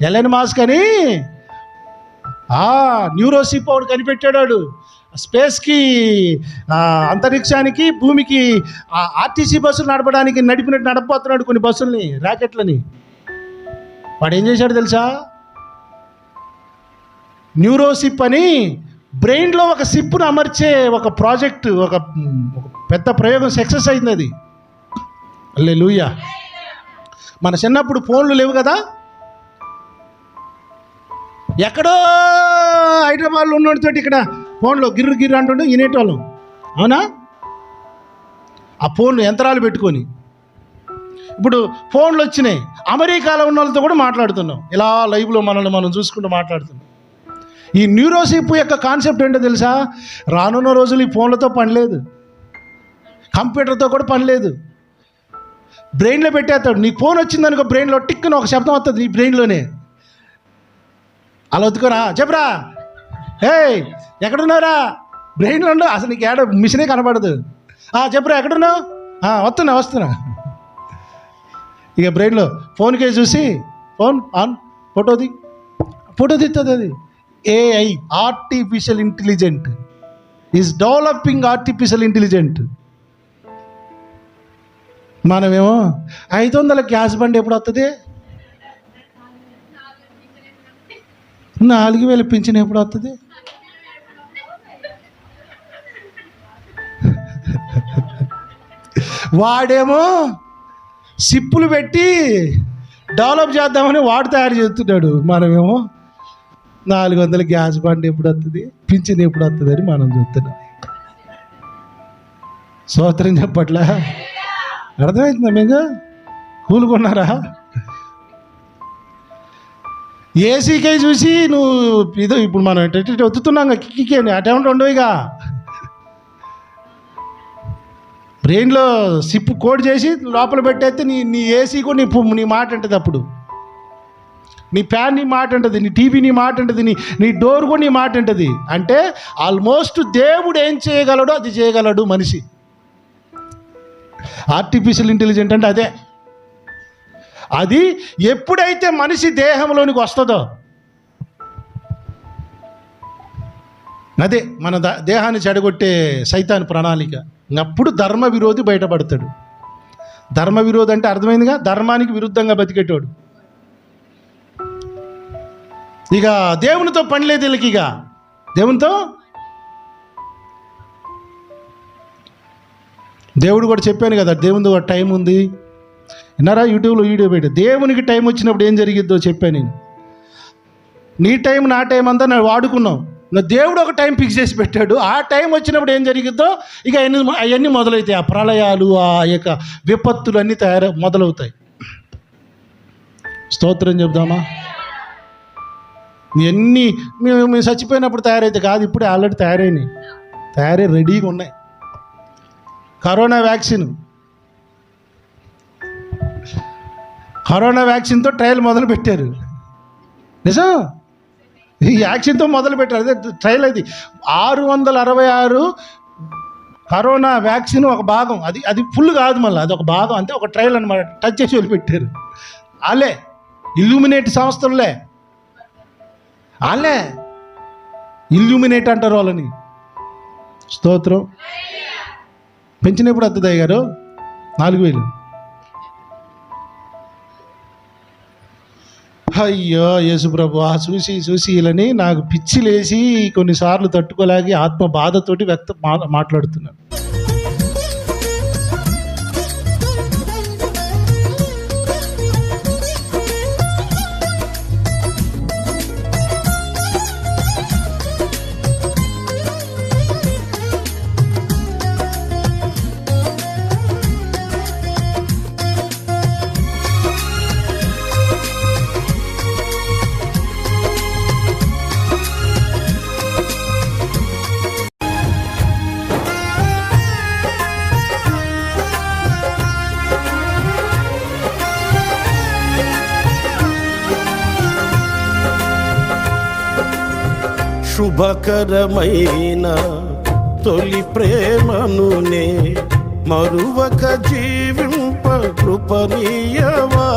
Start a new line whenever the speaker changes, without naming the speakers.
Elon Musk అని న్యూరోసిప్ ఒకటి కనిపెట్టాడు. స్పేస్కి, అంతరిక్షానికి, భూమికి ఆర్టీసీ బస్సులు నడిపినట్టు నడపబోతున్నాడు కొన్ని బస్సుల్ని, రాకెట్లని. వాడు ఏం చేశాడు తెలుసా? న్యూరోసిప్ అని బ్రెయిన్లో ఒక సిప్పును అమర్చే ఒక ప్రాజెక్ట్, ఒక పెద్ద ప్రయోగం సక్సెస్ అయింది అది. హల్లెలూయా. మన చిన్నప్పుడు ఫోన్లు లేవు కదా, ఎక్కడో హైదరాబాద్లో ఉన్నోడితో ఇక్కడ ఫోన్లో గిర్రు గిర్రు అంటుండే వినేటోళ్ళం, అవునా? ఆ ఫోన్లు యంత్రాలు పెట్టుకొని. ఇప్పుడు ఫోన్లు వచ్చినాయి, అమెరికాలో ఉన్న వాళ్ళతో కూడా మాట్లాడుతున్నాం, ఇలా లైవ్లో మనల్ని మనం చూసుకుంటూ మాట్లాడుతున్నాం. ఈ న్యూరోసిప్ యొక్క కాన్సెప్ట్ ఏంటో తెలుసా? రానున్న రోజులు ఈ ఫోన్లతో పని లేదు, కంప్యూటర్తో కూడా పని లేదు. బ్రెయిన్లో పెట్టేస్తాడు. నీకు ఫోన్ వచ్చిందనుకో, బ్రెయిన్లో టిక్కున ఒక శబ్దం వస్తుంది నీ బ్రెయిన్లోనే. అలా వద్దుకోరా, చెప్పరా, ఎక్కడున్నారా, బ్రెయిన్లో ఉండు, అసలు నీకు ఏడ మిషనే కనపడదు. చెప్పరా, ఎక్కడున్నావు? వస్తున్నా. ఇక బ్రెయిన్లో ఫోన్కే చూసి ఫోన్ ఆన్, ఫోటో తీస్తుంది అది. AI, artificial intelligent, is developing artificial intelligent. మనమేమో 500 గ్యాస్ బండి ఎప్పుడు వస్తుంది, 4000 పింఛన్ ఎప్పుడు వస్తుంది? వాడేమో సిప్పులు పెట్టి డెవలప్ చేద్దామని వాడు తయారు చేస్తున్నాడు. మనమేమో 400 గ్యాస్ బండి ఎప్పుడు వస్తుంది, పింఛన్ ఎప్పుడు వస్తుంది అని మనం చూస్తున్నాం. స్తోత్రం చెప్పట్లా? అర్థమవుతుందా మీకు? కూలుకున్నారా? ఏసీకై చూసి నువ్వు ఇదో ఇప్పుడు మనం వత్తుతున్నాం కిక్కి అని అటెంట్ ఉండవుగా. బ్రెయిన్లో సిప్ కోడ్ చేసి లోపల పెట్టేస్తే నీ ఏసీ కూడా నీ మాట ఉంటుంది. అప్పుడు నీ ఫ్యాన్ నీ మాట ఉంటుంది, నీ టీవీ నీ మాట ఉంటుంది, నీ డోర్ కూడా నీ మాట ఉంటుంది. అంటే ఆల్మోస్ట్ దేవుడు ఏం చేయగలడో అది చేయగలడు మనిషి. ఆర్టిఫిషియల్ ఇంటెలిజెంట్ అంటే అదే. అది ఎప్పుడైతే మనిషి దేహంలోనికి వస్తుందో, అదే మన దేహాన్ని చెడగొట్టే సైతాన్ ప్రణాళిక. అప్పుడు ధర్మ విరోధి బయటపడతాడు. ధర్మ విరోధి అంటే అర్థమైందిగా, ధర్మానికి విరుద్ధంగా బతికేటోడు. ఇక దేవునితో పని లేదు వీళ్ళకి. ఇక దేవుడు కూడా చెప్పాను కదా, దేవునిది ఒక టైం ఉంది. విన్నారా? యూట్యూబ్లో వీడియో పెట్టి దేవునికి టైం వచ్చినప్పుడు ఏం జరిగిద్దో చెప్పాను నేను. నీ టైం నా టైం అంతా నేను వాడుకున్నాం. దేవుడు ఒక టైం ఫిక్స్ చేసి పెట్టాడు. ఆ టైం వచ్చినప్పుడు ఏం జరిగిద్దో ఇక అవన్నీ మొదలవుతాయి. ఆ ప్రళయాలు, ఆ యొక్క విపత్తులు అన్నీ మొదలవుతాయి. స్తోత్రం చెప్దామా? ఇవన్నీ మేము చచ్చిపోయినప్పుడు తయారైతే కాదు, ఇప్పుడే ఆల్రెడీ తయారై రెడీగా ఉన్నాయి. కరోనా వ్యాక్సిన్తో ట్రయల్ మొదలు పెట్టారు. నిజం, ఈ వ్యాక్సిన్తో మొదలు పెట్టారు. అదే ట్రయల్. అది 666 కరోనా వ్యాక్సిన్ ఒక భాగం. అది ఫుల్ కాదు, మళ్ళీ అది ఒక భాగం, అంతే, ఒక ట్రయల్ అనమాట. టచ్ చేసి వదిలిపెట్టారు. వాళ్ళే ఇల్యూమినేట్ సంస్థలే, వాళ్ళే ఇల్యూమినేట్ అంటారు వాళ్ళని. స్తోత్రం. పెంచిన ఎప్పుడు వస్తుంది అయ్యారు? 4000. అయ్యో యేసుప్రభు, చూసి వీళ్ళని నాకు పిచ్చి లేచి కొన్నిసార్లు తట్టుకోలేక ఆత్మ బాధతోటి మాట్లాడుతున్నాను.
శుభకరమైన తొలి ప్రేమనునే మరువక జీవింప కృపనీయవా.